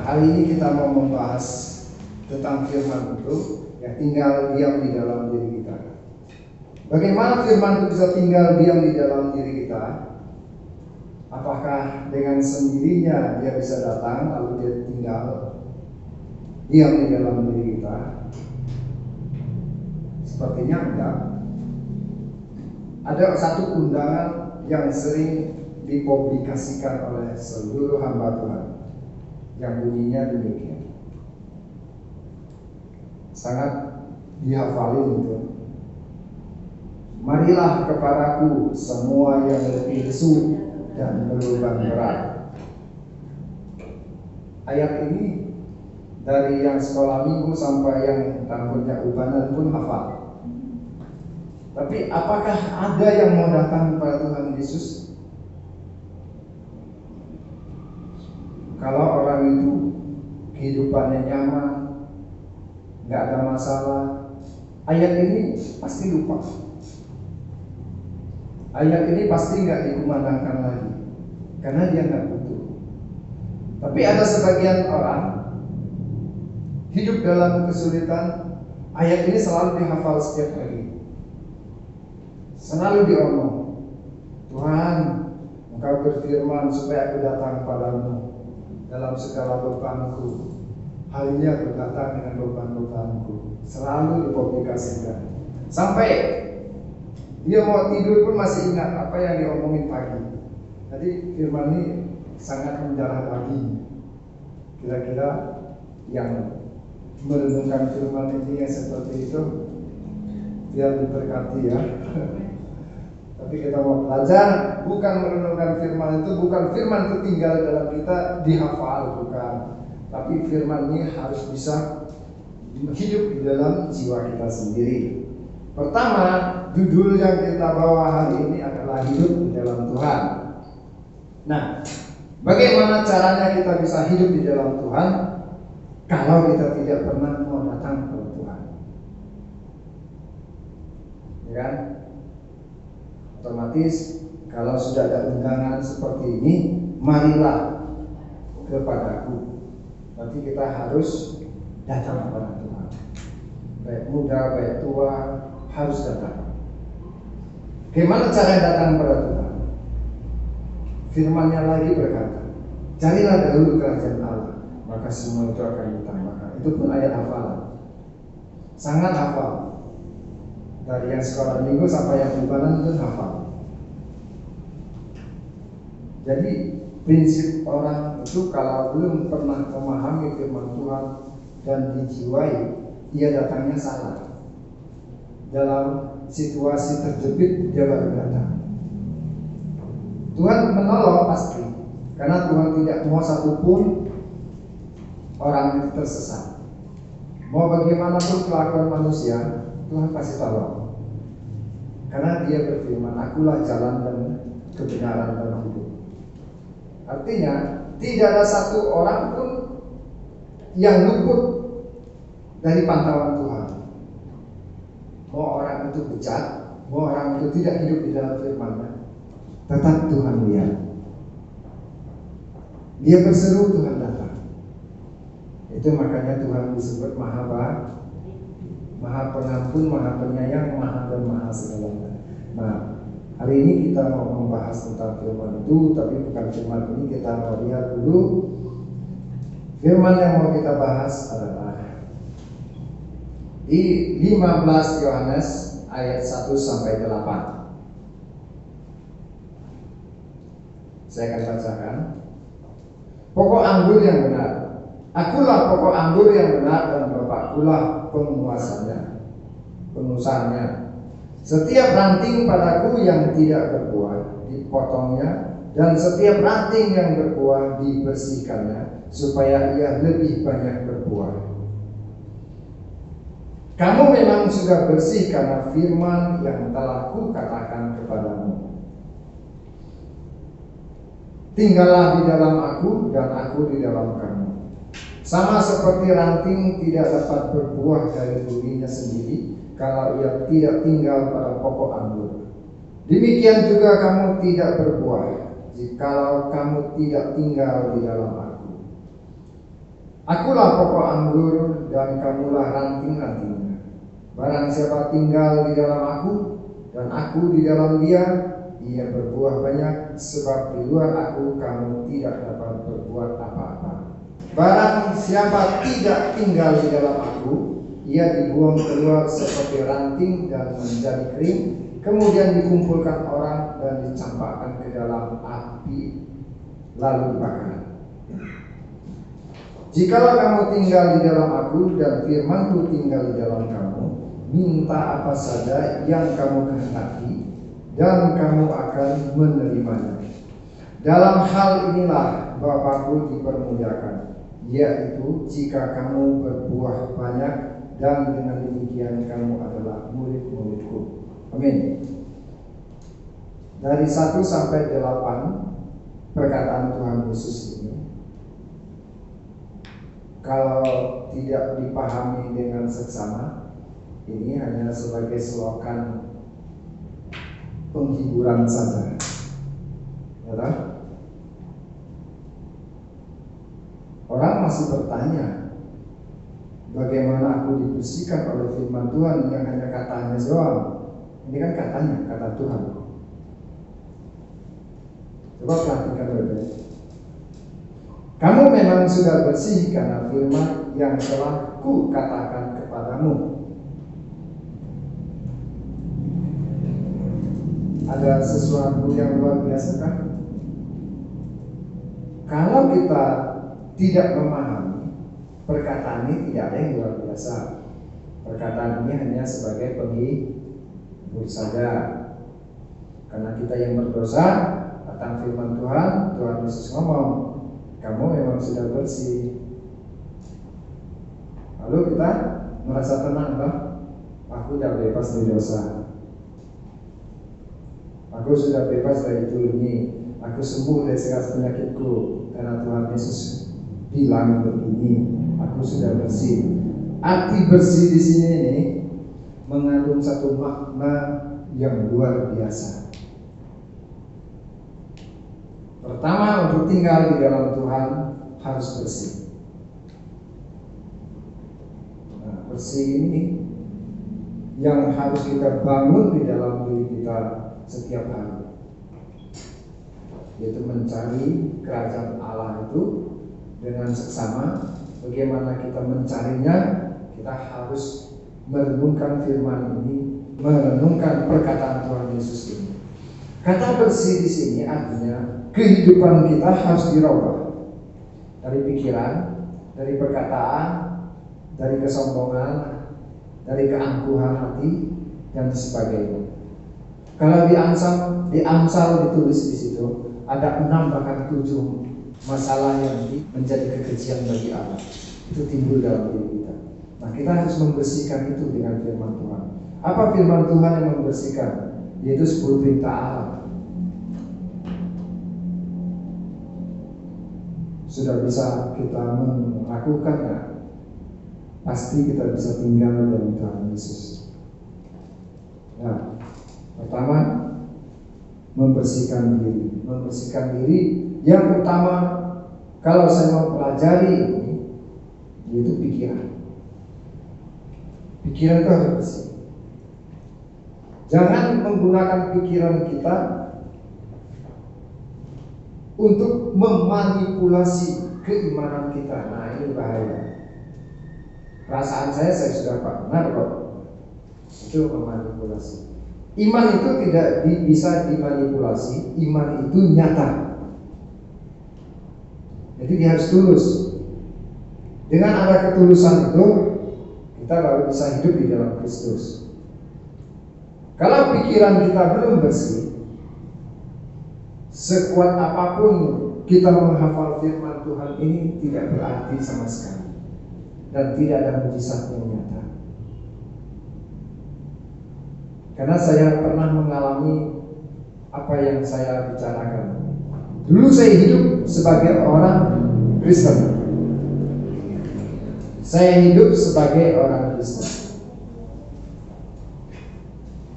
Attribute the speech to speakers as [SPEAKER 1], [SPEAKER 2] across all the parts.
[SPEAKER 1] hari ini kita mau membahas tentang firman itu yang tinggal diam di dalam diri kita. Bagaimana firman itu bisa tinggal diam di dalam diri kita? Apakah dengan sendirinya dia bisa datang lalu dia tinggal diam di dalam diri kita? Sepertinya enggak. Ada satu undangan yang sering dipublikasikan oleh seluruh hamba Tuhan yang bunyinya demikian. Sangat dihafalin itu. Marilah kepadaku semua yang letih lesu dan beban berat. Ayat ini dari yang sekolah minggu sampai yang rambutnya ubanan pun hafal. Tapi apakah ada yang mau datang kepada Tuhan Yesus? Kalau orang itu kehidupannya nyaman, nggak ada masalah, ayat ini pasti lupa. Ayat ini pasti nggak dikumandangkan lagi, karena dia nggak butuh. Tapi ada sebagian orang hidup dalam kesulitan, ayat ini selalu dihafal setiap hari. Selalu diomong, Tuhan, Engkau berfirman supaya aku datang padamu dalam segala bebanku. Hari ini aku datang dengan beban-bebanku. Selalu dipublikasikan. Sampai dia mau tidur pun masih ingat apa yang diomongin pagi. Jadi firman ini sangat mendarah daging. Kira-kira yang merenungkan firman ini yang seperti itu, biar diberkati ya. Tapi kita mau belajar, bukan merenungkan firman itu, bukan firman itu tinggal dalam kita dihafal, bukan. Tapi firman ini harus bisa hidup di dalam jiwa kita sendiri. Pertama, judul yang kita bawa hari ini adalah hidup di dalam Tuhan. Nah, bagaimana caranya kita bisa hidup di dalam Tuhan kalau kita tidak pernah mau datang kepada Tuhan? Ya kan? Otomatis kalau sudah ada undangan seperti ini, marilah kepadaku. Berarti kita harus datang kepada Tuhan. Baik muda, baik tua, harus datang. Bagaimana cara datang kepada Tuhan? Firman-Nya lagi berkata, carilah dahulu kerajaan Allah, maka semua itu akan ditambahkan. Itu pun ayat hafalan, sangat hafal. Dari yang sekolah minggu sampai yang ibadah pun hafal. Jadi prinsip orang itu kalau belum pernah memahami firman Tuhan dan dijiwai, ia datangnya salah. Dalam situasi terjepit dia baru datang. Tuhan menolong pasti, karena Tuhan tidak mau satupun orang itu tersesat. Mau bagaimanapun kelakuan manusia, Tuhan pasti tolong. Karena dia berfirman, akulah jalan dan kebenaran dan hidup. Artinya tidak ada satu orang pun yang luput dari pantauan Tuhan. Mau orang itu bejat, mau orang itu tidak hidup di dalam firman-Nya, tetap Tuhan lihat. Dia berseru, Tuhan datang. Itu makanya Tuhan disebut Maha Pengampun, Maha Penyayang, Maha dan Maha segalanya. Nah, hari ini kita mau membahas tentang firman itu, tapi bukan firman ini, kita mau lihat dulu. Firman yang mau kita bahas adalah di 15 Yohanes ayat 1 sampai 8. Saya akan bacakan. Pokok anggur yang benar. Akulah pokok anggur yang benar dan Bapakkulah penguasanya. Setiap ranting padaku yang tidak berbuah dipotongnya, dan setiap ranting yang berbuah dibersihkannya, supaya ia lebih banyak berbuah. Kamu memang sudah bersih karena firman yang telah kukatakan kepadamu. Tinggallah di dalam aku dan aku di dalam kamu. Sama seperti ranting tidak dapat berbuah dari dirinya sendiri kalau ia tidak tinggal pada pokok anggur. Demikian juga kamu tidak berbuah jikalau kamu tidak tinggal di dalam aku. Akulah pokok anggur dan kamulah ranting-rantingnya. Barang siapa tinggal di dalam aku dan aku di dalam dia, ia berbuah banyak, sebab di luar aku kamu tidak dapat berbuat apa-apa. Barang siapa tidak tinggal di dalam aku, ia dibuang keluar seperti ranting dan menjadi kering, kemudian dikumpulkan orang dan dicampakkan ke dalam api, lalu dibakar. Jikalau kamu tinggal di dalam aku dan firmanku tinggal di dalam kamu, minta apa saja yang kamu kehendaki dan kamu akan menerimanya. Dalam hal inilah Bapakku dipermuliakan, yaitu jika kamu berbuah banyak, dan dengan demikian kamu adalah murid-muridku. Amin. Dari 1 sampai 8 perkataan Tuhan Yesus ini, kalau tidak dipahami dengan seksama, ini hanya sebagai selokan penghiburan saja. Ya, orang masih bertanya, bagaimana aku dibersihkan oleh firman Tuhan yang hanya katanya doang? Ini kan katanya, kata Tuhan. Coba perhatikan baik-baik. Kamu memang sudah bersih karena firman yang telah ku katakan kepadamu. Ada sesuatu yang luar biasa kan? Kalau kita tidak memahami, perkataan ini tidak ada yang luar biasa. Perkataan ini hanya sebagai penghibur saja. Karena kita yang berdosa, datang firman Tuhan, Tuhan Yesus ngomong, kamu memang sudah bersih. Lalu kita merasa tenang, loh. Aku sudah bebas dari dosa. Aku sudah bebas dari ini. Aku sembuh dari segala penyakitku karena Tuhan Yesus bilang begini. Aku sudah bersih. Arti bersih di sini ini mengandung satu makna yang luar biasa. Pertama, untuk tinggal di dalam Tuhan harus bersih. Nah, bersih ini yang harus kita bangun di dalam diri kita setiap hari, yaitu mencari kerajaan Allah itu dengan seksama. Bagaimana kita mencarinya? Kita harus merenungkan firman ini, merenungkan perkataan Tuhan Yesus ini. Kata bersih di sini artinya kehidupan kita harus dirubah dari pikiran, dari perkataan, dari kesombongan, dari keangkuhan hati dan sebagainya. Kalau di Amsal ditulis di situ ada 6 bahkan 7 masalah yang menjadi kekejian bagi Allah. Itu timbul dalam diri kita. Nah, kita harus membersihkan itu dengan firman Tuhan. Apa firman Tuhan yang membersihkan? Yaitu 10 perintah Allah. Sudah bisa kita melakukannya, pasti kita bisa tinggal dalam Tuhan Yesus. Nah, pertama, membersihkan diri. Membersihkan diri yang utama, kalau saya mau pelajari ini, yaitu pikiran. Pikiran itu harus bersih. Jangan menggunakan pikiran kita untuk memanipulasi keimanan kita. Nah, ini bahaya. Perasaan saya sudah benar kok. Itu memanipulasi. Iman itu tidak bisa dimanipulasi. Iman itu nyata. Jadi dia harus tulus. Dengan ada ketulusan itu, kita baru bisa hidup di dalam Kristus. Kalau pikiran kita belum bersih, sekuat apapun kita menghafal firman Tuhan ini tidak berarti sama sekali, dan tidak ada mujizat yang nyata. Karena saya pernah mengalami apa yang saya bicarakan. Dulu saya hidup sebagai orang Kristen. Saya hidup sebagai orang Kristen.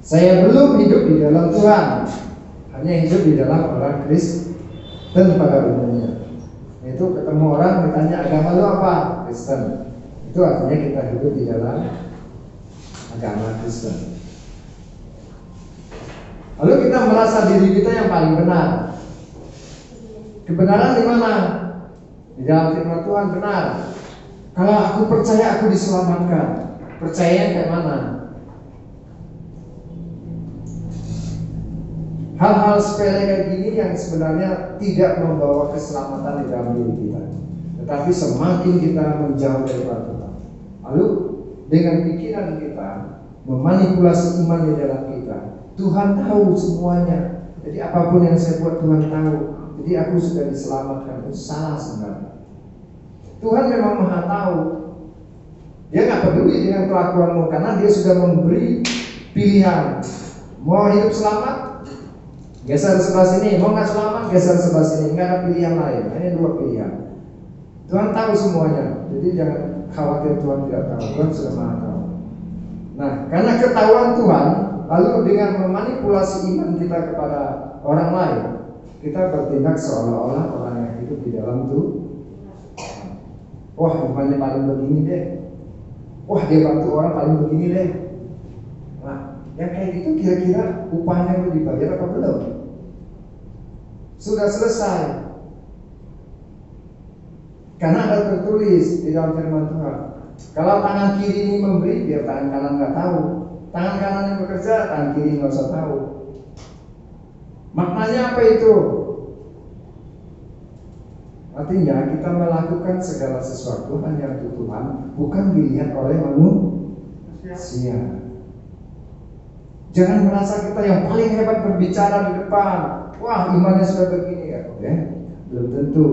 [SPEAKER 1] Saya belum hidup di dalam Tuhan, hanya hidup di dalam orang Kristen pada umumnya. Itu Yaitu ketemu orang ditanya agama lu apa? Kristen. Itu artinya kita hidup di dalam agama Kristen. Lalu kita merasa diri kita yang paling benar. Kebenaran di mana? Di dalam firman Tuhan benar. Kalau aku percaya aku diselamatkan. Percaya kayak mana? Hal-hal sepele kayak gini yang sebenarnya tidak membawa keselamatan di dalam diri kita. Tetapi semakin kita menjauh dari Tuhan, lalu dengan pikiran kita memanipulasi iman di dalam kita, Tuhan tahu semuanya. Jadi apapun yang saya buat Tuhan tahu. Jadi aku sudah diselamatkan. Itu salah sebenarnya. Tuhan memang Maha tahu. Dia nggak peduli dengan kelakuanmu karena Dia sudah memberi pilihan. Mau hidup selamat? Geser sebelah sini. Mau nggak selamat? Geser sebelah sini. Nggak ada pilihan lain. Hanya dua pilihan. Tuhan tahu semuanya. Jadi jangan khawatir Tuhan tidak tahu. Tuhan sudah Maha tahu. Nah, karena ketahuan Tuhan, lalu dengan memanipulasi iman kita kepada orang lain, kita bertindak seolah-olah orang yang hidup di dalam Tuhan. Wah, imannya paling begini deh. Wah, dia bantu orang paling begini deh. Nah, yang kayak gitu kira-kira upahnya udah dibayar apa belum? Sudah selesai. Karena ada tertulis di dalam firman Tuhan. Kalau tangan kiri ini memberi, biar tangan kanan nggak tahu. Tangan kanan yang bekerja, tangan kiri nggak usah tahu. Maknanya apa itu? Artinya kita melakukan segala sesuatu hanya untuk Tuhan, bukan dilihat oleh manusia. Jangan merasa kita yang paling hebat berbicara di depan. Wah, imannya sudah begini ya, oke? Belum tentu.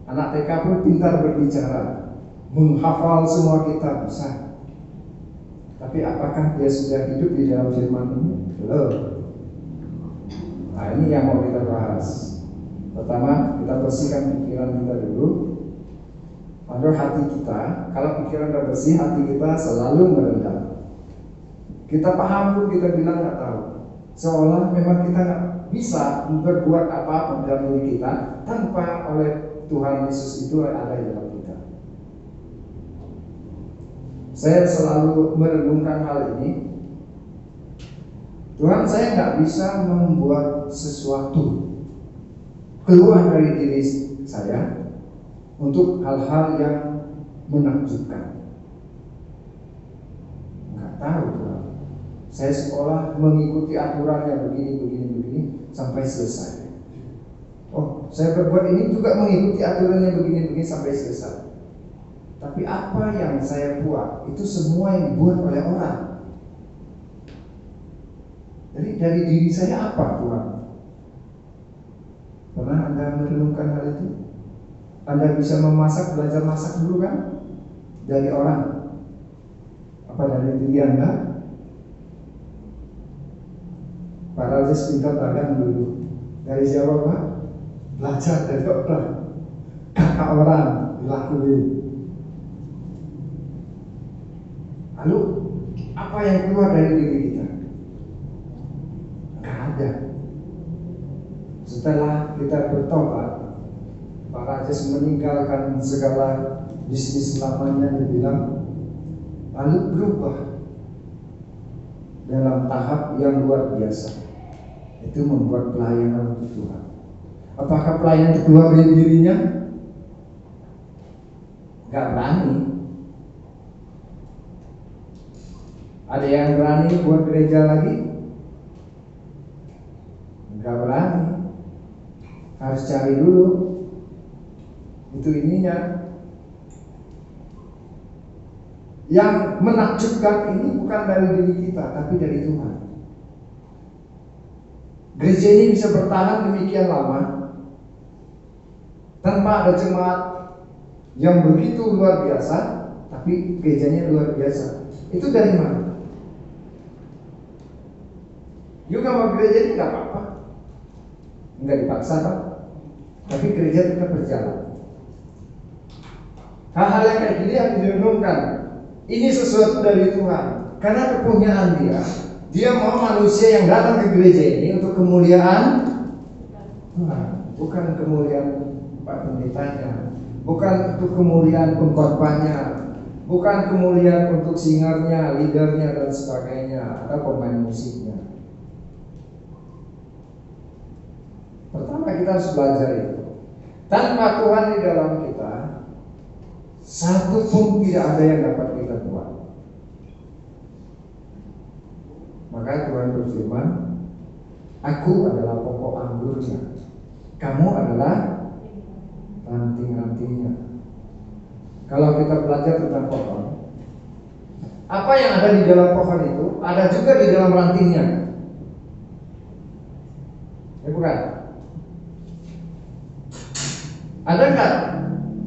[SPEAKER 1] Anak TK pun pintar berbicara, menghafal semua kitab bisa. Tapi apakah dia sudah hidup di dalam firman ini? Belum. Nah, ini yang mau kita bahas. Pertama, kita bersihkan pikiran kita dulu. Lalu hati kita, kalau pikiran sudah bersih, hati kita selalu merendah. Kita paham pun kita bilang nggak tahu. Seolah memang kita nggak bisa berbuat apa-apa dalam diri kita tanpa oleh Tuhan Yesus itu ada di dalam kita. Saya selalu merenungkan hal ini. Tuhan, saya nggak bisa membuat sesuatu keluar dari diri saya untuk hal-hal yang menakjubkan. Nggak tahu Tuhan. Saya sekolah mengikuti aturan yang begini sampai selesai. Oh, saya berbuat ini juga mengikuti aturan yang begini sampai selesai. Tapi apa yang saya buat itu semua yang dibuat oleh orang. Jadi dari diri saya apa Tuhan? Pernah Anda merenungkan hal itu? Anda bisa memasak, belajar masak dulu kan? Dari orang? Apa dari diri Anda? Pak Rajes pintar dagang dulu. Dari siapa Pak? Belajar dari orang. Kakak orang dilakuin. Lalu apa yang keluar dari diri kita? Gak ada. Setelah kita bertobat, Pak Rajes meninggalkan segala bisnis lamanya, dia bilang, lalu berubah dalam tahap yang luar biasa. Itu membuat pelayanan untuk Tuhan. Apakah pelayanan itu keluar dari dirinya? Gak berani. Ada yang berani buat gereja lagi? Gak berani. Harus cari dulu. Itu ininya. Yang menakjubkan ini bukan dari diri kita, tapi dari Tuhan. Gereja ini bisa bertahan demikian lama tanpa ada jemaat yang begitu luar biasa, tapi gerejanya luar biasa. Itu dari mana? Juga mau gereja ini nggak apa-apa, nggak dipaksa kan? Tapi gereja tetap berjalan. Hal-hal yang kayak gini harus direnungkan. Ini sesuatu dari Tuhan, karena kepunyaan Dia mau manusia yang datang ke gereja ini untuk kemuliaan Tuhan, bukan kemuliaan Pak Pendetanya, bukan untuk kemuliaan pengkhotbahnya, bukan kemuliaan untuk singernya, leadernya dan sebagainya, atau pemain musiknya. Pertama kita harus belajar itu. Tanpa Tuhan di dalam kita, satu pun tidak ada yang dapat kita buat. Maka Tuhan berfirman, aku adalah pokok anggurnya, kamu adalah ranting-rantingnya. Kalau kita belajar tentang pohon, apa yang ada di dalam pohon itu ada juga di dalam rantingnya. Ya bukan? Adakah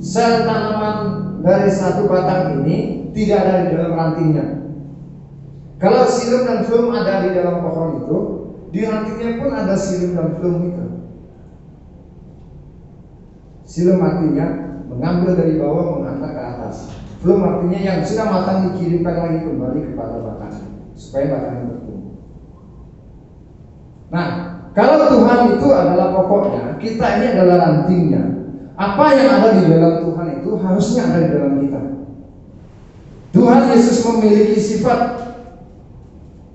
[SPEAKER 1] sel tanaman dari satu batang ini tidak ada di dalam rantingnya? Kalau silum dan flum ada di dalam pohon itu, di rantingnya pun ada silum dan flum itu. Silum artinya mengambil dari bawah menghantar ke atas. Flum artinya yang sudah matang dikirimkan lagi kembali kepada batang supaya batangnya bertumbuh. Nah, kalau Tuhan itu adalah pokoknya, kita ini adalah rantingnya. Apa yang ada di dalam Tuhan itu harusnya ada di dalam kita. Tuhan Yesus memiliki sifat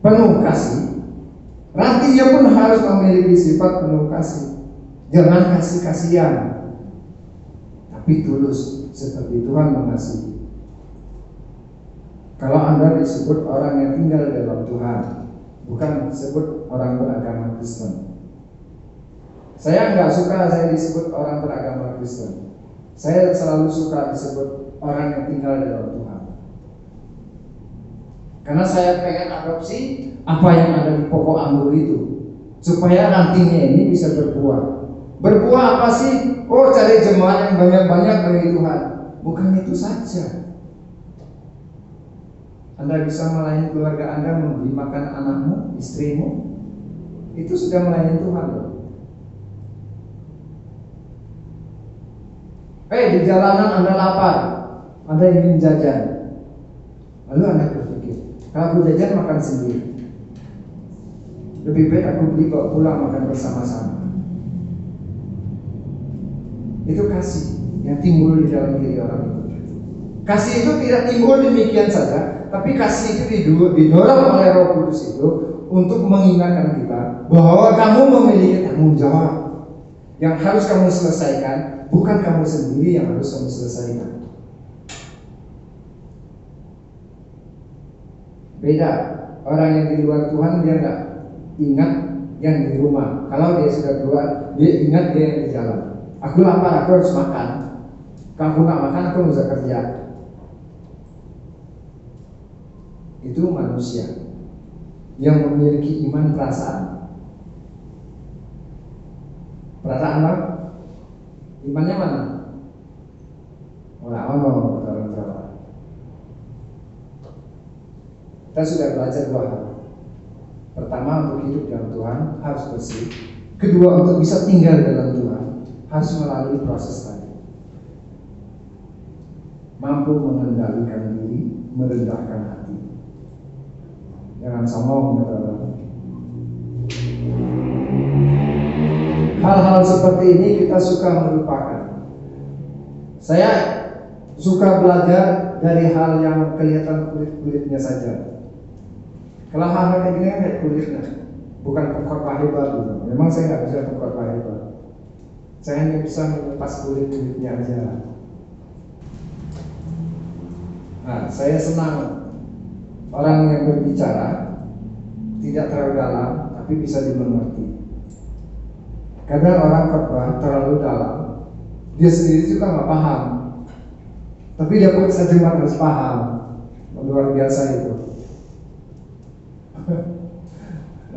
[SPEAKER 1] penuh kasih. Rantingnya pun harus memiliki sifat penuh kasih. Jangan kasih-kasihan, tapi tulus seperti Tuhan mengasihi. Kalau Anda disebut orang yang tinggal dalam Tuhan, bukan disebut orang beragama Kristen. Saya nggak suka saya disebut orang beragama Kristen. Saya selalu suka disebut orang yang tinggal dalam Tuhan. Karena saya pengen adopsi apa yang ada di pokok anggur itu, supaya rantingnya ini bisa berbuah. Berbuah apa sih? Oh, cari jemaat yang banyak-banyak bagi Tuhan. Bukan itu saja. Anda bisa melayani keluarga Anda, memberi makan anakmu, istrimu. Itu sudah melayani Tuhan loh. Di jalanan Anda lapar, Anda ingin jajan. Lalu Anda berpikir, kalau aku jajan makan sendiri, lebih baik aku beli bawa pulang makan bersama-sama. Itu kasih yang timbul di dalam diri orang itu. Kasih itu tidak timbul demikian saja, tapi kasih itu didorong oleh Roh Kudus itu untuk mengingatkan kita bahwa kamu memiliki tanggung jawab yang harus kamu selesaikan. Bukan kamu sendiri yang harus kamu selesaikan. Beda. Orang yang di luar Tuhan dia nggak ingat yang di rumah. Kalau dia sudah keluar, dia ingat dia yang di jalan. Aku lapar, aku harus makan. Kalau aku nggak makan, aku nggak bisa kerja. Itu manusia yang memiliki iman perasaan. Perasaan apa? Imannya mana? Orang Jawa. Kita sudah belajar dua hal. Pertama, untuk hidup dalam Tuhan harus bersih. Kedua, untuk bisa tinggal dalam Tuhan harus melalui proses tadi. Mampu mengendalikan diri, merendahkan hati. Jangan sombong, saudara. Hal-hal seperti ini kita suka melupakan. Saya suka belajar dari hal yang kelihatan kulit-kulitnya saja. Kalau hal-hal kayak gini kan kayak kulitnya, bukan pengkhotbah hebat. Memang saya nggak bisa pengkhotbah hebat. Saya hanya bisa melepas kulit-kulitnya aja. Nah, saya senang orang yang berbicara tidak terlalu dalam, tapi bisa dimengerti. Kadang orang khotbah terlalu dalam, dia sendiri juga nggak paham, tapi dia paksa jemaat harus paham. Luar biasa itu.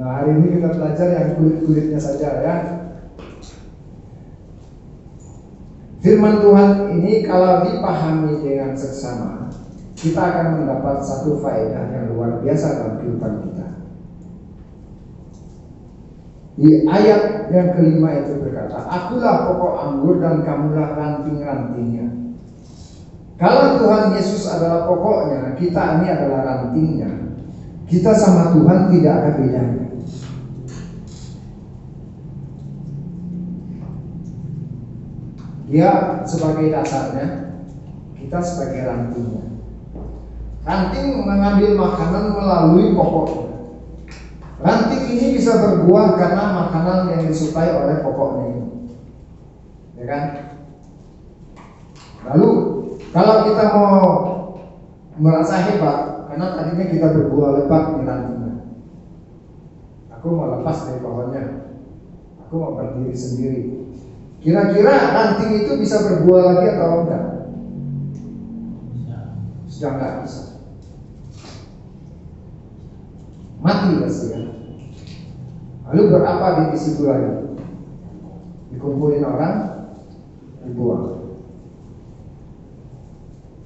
[SPEAKER 1] Nah, hari ini kita belajar yang kulit-kulitnya saja ya. Firman Tuhan ini kalau dipahami dengan seksama, kita akan mendapat satu faedah yang luar biasa dalam kehidupan kita. Di ayat yang kelima itu berkata, akulah pokok anggur dan kamulah ranting-rantingnya. Kalau Tuhan Yesus adalah pokoknya, kita ini adalah rantingnya. Kita sama Tuhan tidak ada bedanya. Dia sebagai dasarnya, kita sebagai rantingnya. Ranting mengambil makanan melalui pokoknya. Ranting ini bisa berbuah karena makanan yang disukai oleh pokoknya ini, ya kan? Lalu kalau kita mau merasa hebat, karena tadinya kita berbuah lebat di rantingnya. Aku mau lepas dari pohonnya, aku mau berdiri sendiri. Kira-kira ranting itu bisa berbuah lagi atau enggak? Sudah enggak bisa. Mati pasti kan. Lalu berapa di situ lagi? Dikumpulin orang, dibuang.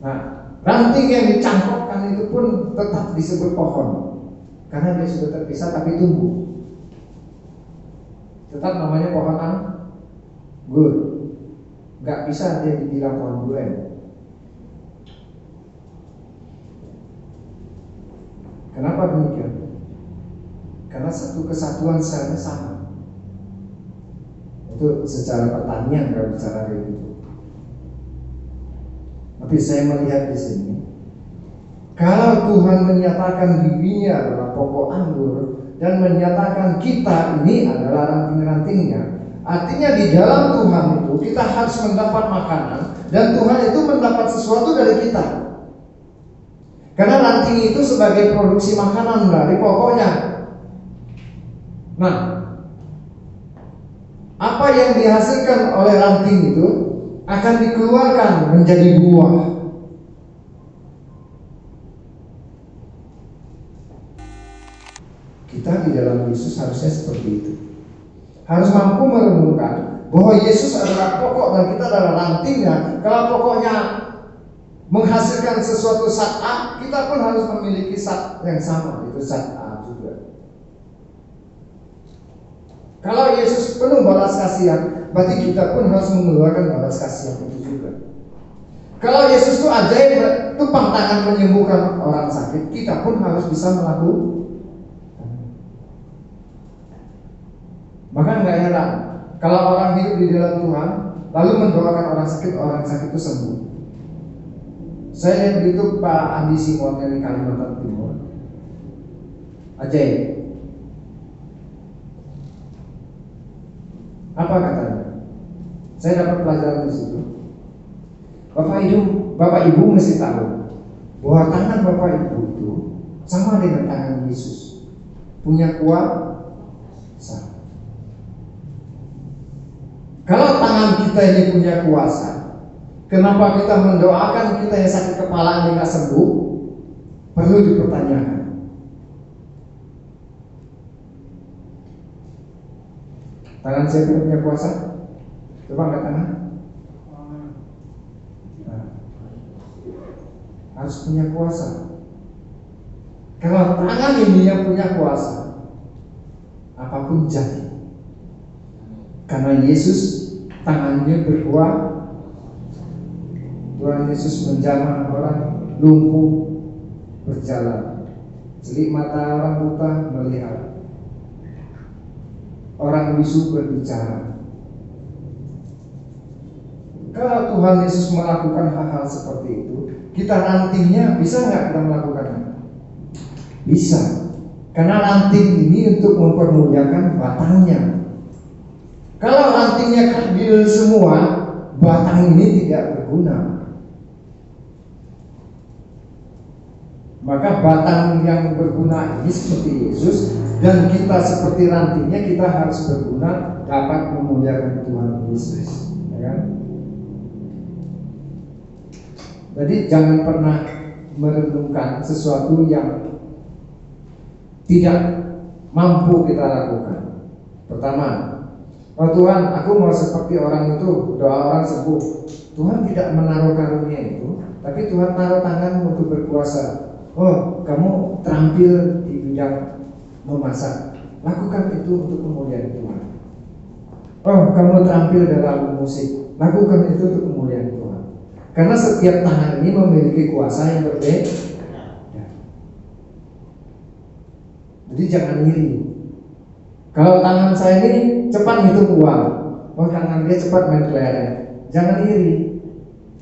[SPEAKER 1] Nah, ranting yang dicangkokkan itu pun tetap disebut pohon, karena dia sudah terpisah tapi tumbuh. Tetap namanya pohon anggur. Gak bisa dia dibilang pohon durian. Kenapa demikian? Karena satu kesatuan selnya sama. Itu secara pertanian kalau bicara kayak gitu. Tapi saya melihat di sini, kalau Tuhan menyatakan dirinya adalah pokok anggur dan menyatakan kita ini adalah ranting-rantingnya, artinya di dalam Tuhan itu kita harus mendapat makanan dan Tuhan itu mendapat sesuatu dari kita. Karena ranting itu sebagai produksi makanan dari pokoknya. Nah, apa yang dihasilkan oleh ranting itu akan dikeluarkan menjadi buah. Kita di dalam Yesus harusnya seperti itu. Harus mampu merenungkan bahwa Yesus adalah pokok dan kita adalah rantingnya. Kalau pokoknya menghasilkan sesuatu zat A, kita pun harus memiliki zat yang sama, itu zat A juga. Kalau Yesus penuh balas kasihan, berarti kita pun harus mengeluarkan balas kasihan itu juga. Kalau Yesus itu ajaib, tumpang tangan menyembuhkan orang sakit, kita pun harus bisa melakukan. Maka nggak heran kalau orang hidup di dalam Tuhan lalu mendoakan orang sakit itu sembuh. Saya lihat di YouTube Pak Andi Simon dari Kalimantan Timur, ajaib. Apa katanya? Saya dapat pelajaran di situ. Bapak Ibu mesti tahu bahwa tangan Bapak Ibu itu sama dengan tangan Yesus, punya kuasa. Kalau tangan kita ini punya kuasa, kenapa kita mendoakan kita yang sakit kepala ini nggak sembuh? Perlu dipertanyakan. Tangan siapa yang punya kuasa? Coba angkat tangan. Nah, harus punya kuasa. Kalau tangan ini yang punya kuasa, apapun jadi. Karena Yesus tangannya berkuat. Tuhan Yesus menjamah orang lumpuh berjalan, celik mata orang buta melihat, orang bisu berbicara. Kalau Tuhan Yesus melakukan hal-hal seperti itu, kita rantingnya bisa nggak kita melakukannya? Bisa, karena ranting ini untuk mempermuliakan batangnya. Kalau rantingnya kerdil semua, batang ini tidak berguna. Maka batang yang berguna ini seperti Yesus, dan kita seperti rantingnya, kita harus berguna dapat memuliakan Tuhan Yesus, ya kan? Jadi jangan pernah merenungkan sesuatu yang tidak mampu kita lakukan. Pertama, oh Tuhan, aku mau seperti orang itu, doa orang sembuh. Tuhan tidak menaruh karunia itu, tapi Tuhan taruh tanganmu untuk berkuasa. Oh, kamu terampil di bidang memasak, lakukan itu untuk kemuliaan Tuhan. Oh, kamu terampil dalam musik, lakukan itu untuk kemuliaan Tuhan. Karena setiap tangan ini memiliki kuasa yang berbeda. Jadi jangan iri. Kalau tangan saya ini cepat ngitung uang, oh tangan dia cepat main kelereng.
[SPEAKER 2] Jangan iri.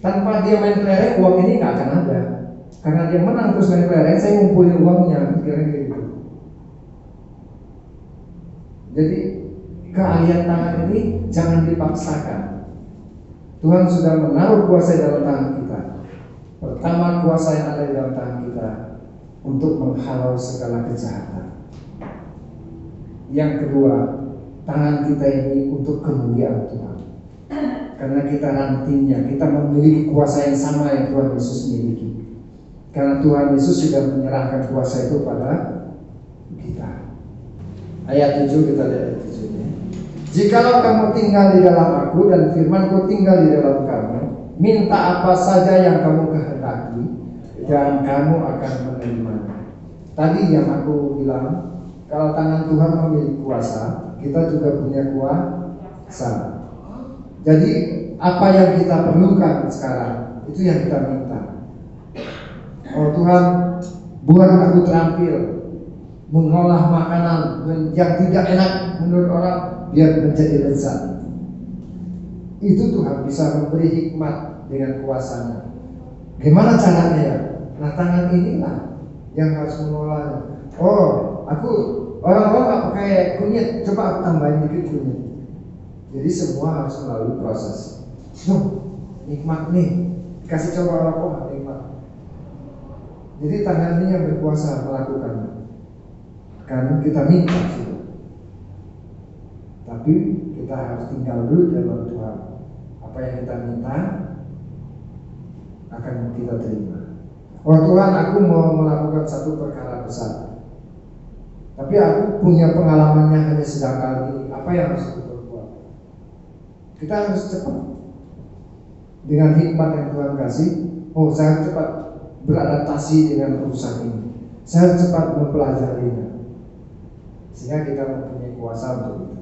[SPEAKER 2] Tanpa dia main kelereng, uang ini nggak akan ada. Karena dia menang terus main kelereng, saya ngumpulin uangnya, kira-kira gitu. Jadi keahlian tangan ini jangan dipaksakan. Tuhan sudah menaruh kuasa dalam tangan kita. Pertama, kuasa yang ada di dalam tangan kita untuk menghalau segala kejahatan. Yang kedua, tangan kita ini untuk kemuliaan Tuhan. Karena kita nantinya kita memiliki kuasa yang sama yang Tuhan Yesus miliki. Karena Tuhan Yesus sudah menyerahkan kuasa itu pada kita. Ayat 7 kita lihat ayat 7-nya. Jikalau kamu tinggal di dalam aku dan firman-Ku tinggal di dalam kamu, minta apa saja yang kamu kehendaki dan kamu akan menerimanya. Tadi yang aku bilang, kalau tangan Tuhan memiliki kuasa, kita juga punya kuasa. Jadi apa yang kita perlukan sekarang itu yang kita minta. Oh Tuhan, buat aku terampil mengolah makanan yang tidak enak menurut orang biar menjadi lezat. Itu Tuhan bisa memberi hikmat dengan kuasanya. Gimana caranya ya? Nah tangan inilah yang harus mengolahnya. Oh, orang-orang nggak pakai kunyit, coba aku tambahin dikit kunyit. Jadi semua harus melalui proses. Nikmat nih, kasih coba orang nikmat. Jadi tangan ini yang berkuasa melakukannya. Karena kita minta sudah. Tapi kita harus tinggal dulu dalam Tuhan. Apa yang kita minta akan kita terima. Oh Tuhan, aku mau melakukan satu perkara besar, tapi aku punya pengalamannya hanya sedang kali ini. Apa yang harus kita perbuat? Kita harus cepat dengan hikmat yang Tuhan kasih. Oh, saya harus cepat beradaptasi dengan urusan ini. Saya harus cepat mempelajarinya, sehingga kita mempunyai kuasa untuk itu.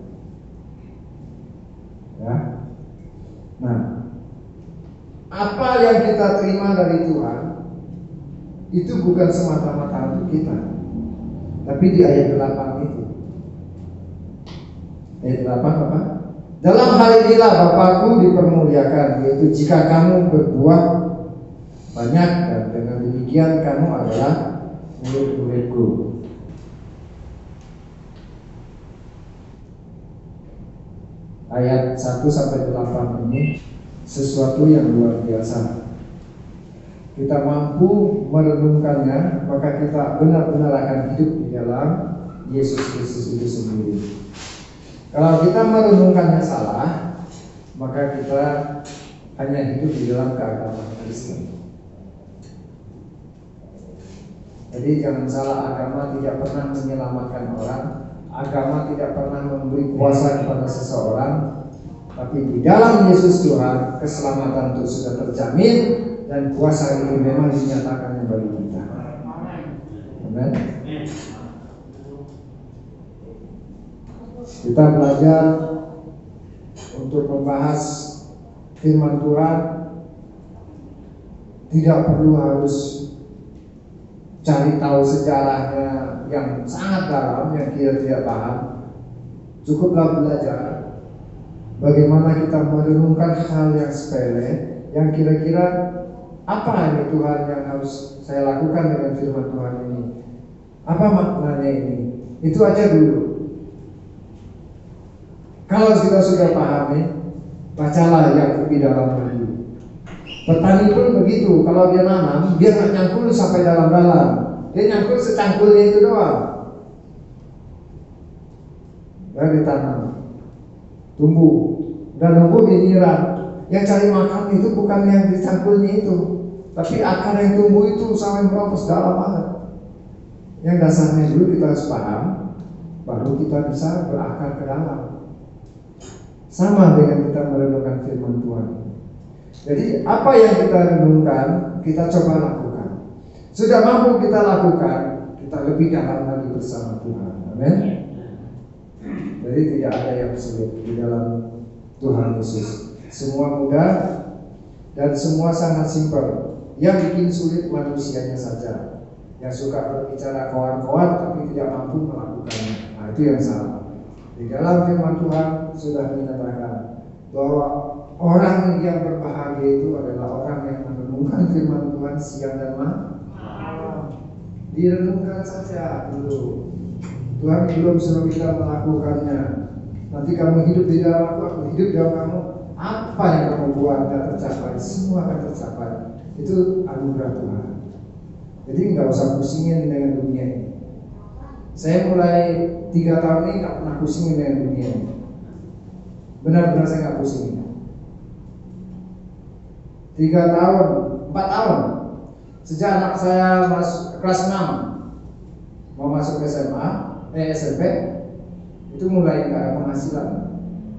[SPEAKER 2] Ya. Nah, apa yang kita terima dari Tuhan itu bukan semata-mata untuk kita, tapi di ayat 8 itu. Ayat 8 apa? Dalam hal inilah Bapakku dipermuliakan, yaitu jika kamu berbuah banyak dan dengan demikian kamu adalah murid-muridku. Ayat 1-8 ini sesuatu yang luar biasa. Kita mampu merenungkannya, maka kita benar-benar akan hidup di dalam Yesus Kristus itu sendiri. Kalau kita merenungkannya salah, maka kita hanya hidup di dalam keagamaan Kristen. Jadi jangan salah, agama tidak pernah menyelamatkan orang. Agama tidak pernah memberi kuasa kepada seseorang, tapi di dalam Yesus Tuhan keselamatan itu sudah terjamin dan kuasa ini memang dinyatakan bagi kita. Amen. Kita belajar untuk membahas firman Tuhan, tidak perlu harus cari tahu sejarahnya yang sangat dalam yang kita tidak paham. Cukuplah belajar bagaimana kita merenungkan hal yang sepele, yang kira-kira apa ini Tuhan yang harus saya lakukan dengan firman Tuhan ini, apa maknanya ini. Itu aja dulu. Kalau kita sudah pahami, bacalah yang lebih dalam lagi. Petani pun begitu, kalau dia nanam, dia nggak nyangkul sampai dalam-dalam. Dia nyangkul secangkulnya itu doang. Dan ditanam, tumbuh, dan tumbuh dinyiram. Yang cari makan itu bukan yang dicangkulnya itu, tapi akar yang tumbuh itu sampai merompos dalam banget. Yang dasarnya dulu kita harus paham, baru kita bisa berakar ke dalam. Sama dengan kita merenungkan firman Tuhan. Jadi apa yang kita renungkan, kita coba lakukan. Sudah mampu kita lakukan, kita lebih dalam lagi bersama Tuhan. Amin. Jadi tidak ada yang sulit di dalam Tuhan Yesus. Semua mudah dan semua sangat simpel. Yang bikin sulit manusianya saja, yang suka berbicara koan-koan tapi tidak mampu melakukannya. Nah itu yang salah. Di dalam firman Tuhan sudah menyatakan bahwa Orang yang berbahagia itu adalah orang yang merenungkan firman Tuhan siang dan malam. Direnungkan saja dulu. Tuhan belum suruh kita melakukannya. Nanti kamu hidup di dalam aku hidup dalam kamu. Apa yang kamu buat dan tercapai, semua akan tercapai. Itu anugerah Tuhan. Jadi nggak usah pusingin dengan dunia ini. Saya mulai 3 tahun ini nggak pernah pusingin dengan dunia ini. Benar-benar saya nggak pusingin. 3 tahun, 4 tahun. Sejak anak saya masuk kelas 6 mau masuk SMP, itu mulai nggak ada penghasilan.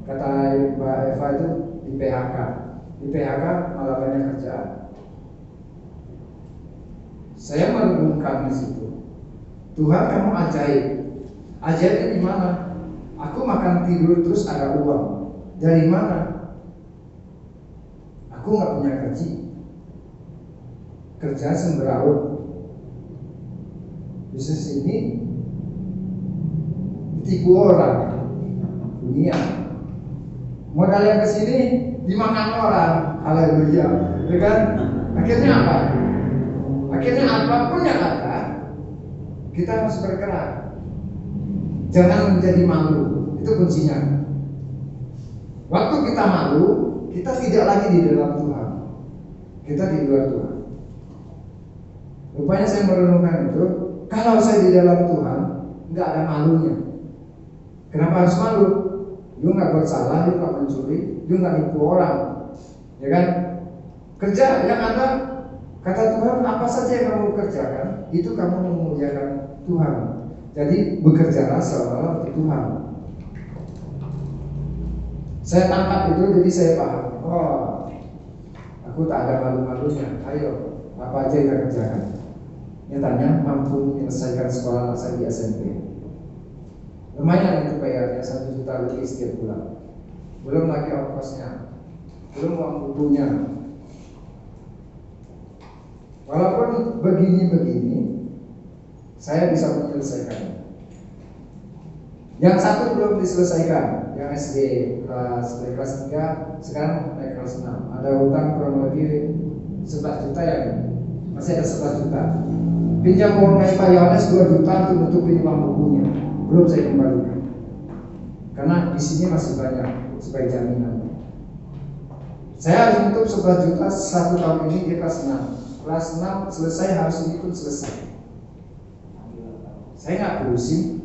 [SPEAKER 2] Kata Mbak Eva itu di PHK. Di PHK malah banyak kerjaan. Saya merenungkan di situ. Tuhan, kamu ajaib. Ajaibnya di mana? Aku makan tidur terus ada uang. Dari mana? Aku nggak punya gaji. Kerja semberawut. Bisnis ini ditipu orang. Dunia. Modal yang kesini dimakan orang. Haleluya. Ya kan? Akhirnya apa? Akhirnya apapun yang ada, kita harus bergerak. Jangan menjadi malu. Itu kuncinya. Waktu kita malu, kita tidak lagi di dalam Tuhan. Kita di luar Tuhan. Rupanya saya merenungkan itu. Kalau saya di dalam Tuhan, nggak ada malunya. Kenapa harus malu? You nggak bersalah, you nggak mencuri, you nggak nipu orang, ya kan? Kerja yang ada, kata Tuhan, apa saja yang kamu kerjakan, itu kamu memuliakan Tuhan. Jadi bekerjalah seolah-olah untuk Tuhan. Saya tangkap itu, jadi saya paham. Oh, aku tak ada malu-malunya. Ayo, apa aja kita kerjakan. Nyatanya mampu menyelesaikan sekolah anak saya di SMP. Lumayan itu bayarnya 1 juta lebih setiap bulan. Belum lagi ongkosnya, belum uang bukunya. Walaupun begini-begini, saya bisa menyelesaikan. Yang satu belum diselesaikan, yang SD kelas 3, sekarang naik kelas 6. Ada hutang kurang lebih 11 juta ya, masih ada 11 juta. Pinjam uang dari Pak Yohanes 2 juta untuk nutupin uang bukunya. Belum saya kembalikan. Karena di sini masih banyak sebagai jaminan. Saya harus nutup 11 juta 1 tahun ini di kelas 6. Kelas 6 selesai, harus ini pun selesai. Saya nggak pusing,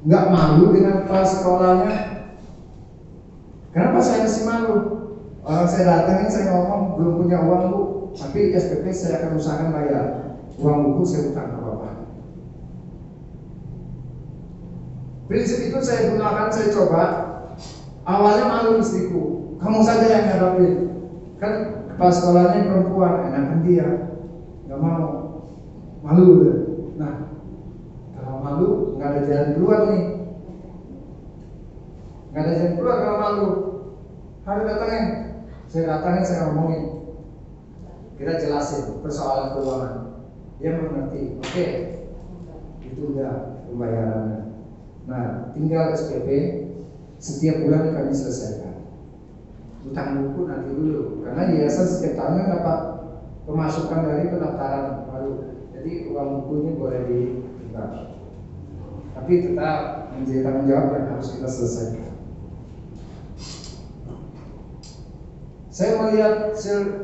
[SPEAKER 2] nggak malu dengan kelas sekolahnya. Kenapa saya masih malu? Orang saya datangin, saya ngomong belum punya uang bu, tapi SPP saya akan usahakan bayar. Uang buku saya utang ke bapak. Prinsip itu saya gunakan, saya coba. Awalnya malu istriku, kamu saja yang ngadapin. Kan kepala sekolahnya perempuan, enakan dia, nggak mau, malu deh. Nah, kalau malu nggak ada jalan keluar nih, nggak ada jalan keluar kalau malu. Harus datangin, saya ngomongin, kita jelasin persoalan keuangan. Dia mengerti, oke, itu udah pembayarannya. Nah, tinggal SPP setiap bulan kami selesaikan. Utang buku nanti dulu, karena yayasan setiap tahun dapat pemasukan dari pendaftaran baru. Jadi uang bukunya boleh ditukar, tapi tetap menjadi tanggung jawab yang harus kita selesaikan. Saya melihat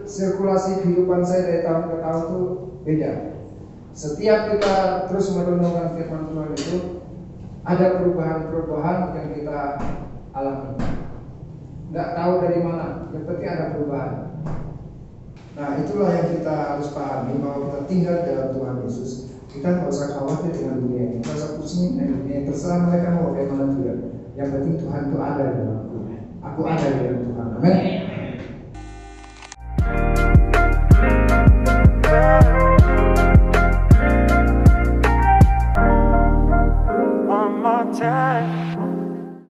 [SPEAKER 2] sirkulasi kehidupan saya dari tahun ke tahun itu beda. Setiap kita terus merenungkan firman Tuhan itu, ada perubahan-perubahan yang kita alami. Nggak tahu dari mana, yang penting ada perubahan. Nah, itulah yang kita harus pahami, bahwa kita tinggal dalam Tuhan Yesus. Kita nggak usah khawatir dengan dunia ini, nggak usah pusing dengan dunia ini. Terserah mereka mau bagaimana juga. Yang penting Tuhan itu ada di dalam aku ada di dalam Tuhan. Amin.